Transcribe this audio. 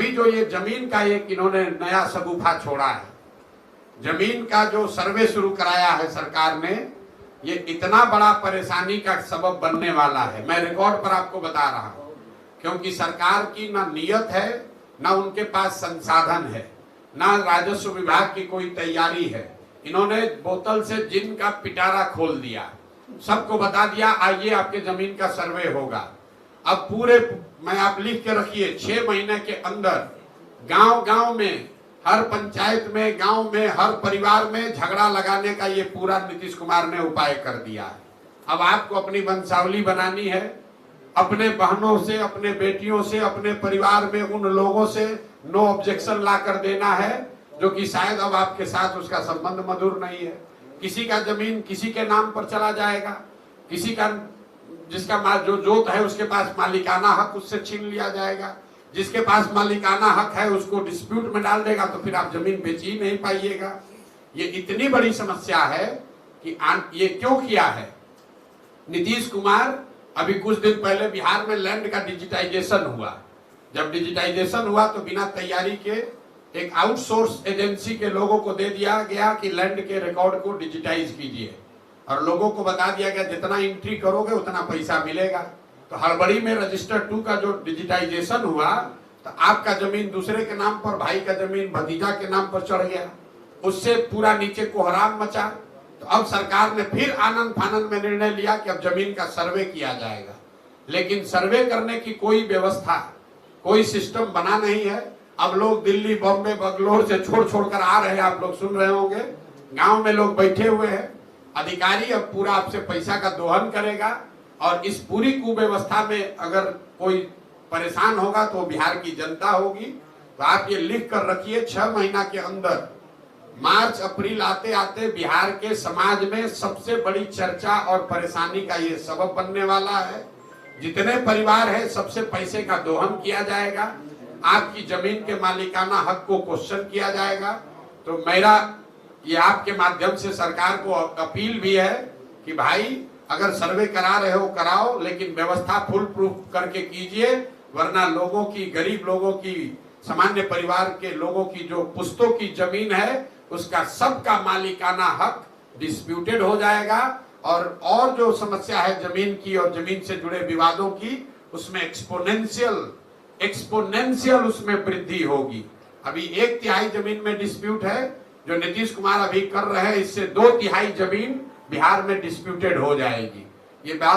अभी जो ये जमीन का एक इन्होंने नया शगुफा छोड़ा है, जमीन का जो सर्वे शुरू कराया है सरकार ने, ये इतना बड़ा परेशानी का सबब बनने वाला है। मैं रिकॉर्ड पर आपको बता रहा हूं, क्योंकि सरकार की ना नियत है, ना उनके पास संसाधन है, ना राजस्व विभाग की कोई तैयारी है। इन्होंने बोतल से जिन का पिटारा खोल दिया, सबको बता दिया आइए आपके जमीन का सर्वे होगा। अब पूरे मैं आप लिख के रखिए 6 महीने के अंदर गांव गांव में, हर पंचायत में, गांव में, हर परिवार में झगड़ा लगाने का ये पूरा नीतीश कुमार ने उपाय कर दिया है। अब आपको अपनी वंशावली बनानी है, अपने बहनों से, अपने बेटियों से, अपने परिवार में उन लोगों से नो ऑब्जेक्शन ला कर देना है जो कि शायद अब आपके साथ उसका संबंध मधुर नहीं है। किसी का जमीन किसी के नाम पर चला जाएगा, किसी का जिसका जो जोत है उसके पास मालिकाना हक उससे छीन लिया जाएगा, जिसके पास मालिकाना हक है उसको डिस्प्यूट में डाल देगा, तो फिर आप जमीन बेच ही नहीं पाइएगा। ये इतनी बड़ी समस्या है कि ये क्यों किया है नीतीश कुमार। अभी कुछ दिन पहले बिहार में लैंड का डिजिटाइजेशन हुआ। जब डिजिटाइजेशन हुआ तो बिना तैयारी के एक आउटसोर्स एजेंसी के लोगों को दे दिया गया कि लैंड के रिकॉर्ड को डिजिटाइज कीजिए, और लोगों को बता दिया गया जितना एंट्री करोगे उतना पैसा मिलेगा। तो हड़बड़ी में रजिस्टर 2 का जो डिजिटाइजेशन हुआ तो आपका जमीन दूसरे के नाम पर, भाई का जमीन भतीजा के नाम पर चढ़ गया, उससे पूरा नीचे कोहराम मचा। तो अब सरकार ने फिर आनंद फानंद में निर्णय लिया कि अब जमीन का सर्वे किया जाएगा, लेकिन सर्वे करने की कोई व्यवस्था, कोई सिस्टम बना नहीं है। अब लोग दिल्ली, बॉम्बे, बंगलोर से छोड़ कर आ रहे हैं, आप लोग सुन रहे होंगे, गांव में लोग बैठे हुए हैं। अधिकारी अब पूरा आपसे पैसा का दोहन करेगा, और इस पूरी कुव्यवस्था में अगर कोई परेशान होगा तो बिहार की जनता होगी। तो आप ये लिख कर रखिए 6 महीना के अंदर, मार्च अप्रैल आते आते बिहार के समाज में सबसे बड़ी चर्चा और परेशानी का ये सबब बनने वाला है। जितने परिवार है सबसे पैसे का दोहन किया जाएगा, आपकी जमीन के मालिकाना हक को क्वेश्चन किया जाएगा। तो मेरा ये आपके माध्यम से सरकार को अपील भी है कि भाई अगर सर्वे करा रहे हो कराओ, लेकिन व्यवस्था फुल प्रूफ करके कीजिए, वरना लोगों की, गरीब लोगों की, सामान्य परिवार के लोगों की जो पुश्तों की जमीन है उसका सबका मालिकाना हक डिस्प्यूटेड हो जाएगा, और जो समस्या है जमीन की और जमीन से जुड़े विवादों की, उसमें एक्सपोनेंशियल उसमें वृद्धि होगी। अभी 1/3 जमीन में डिस्प्यूट है जो नीतीश कुमार अभी कर रहे हैं, इससे 2/3 जमीन बिहार में डिस्प्यूटेड हो जाएगी। ये बात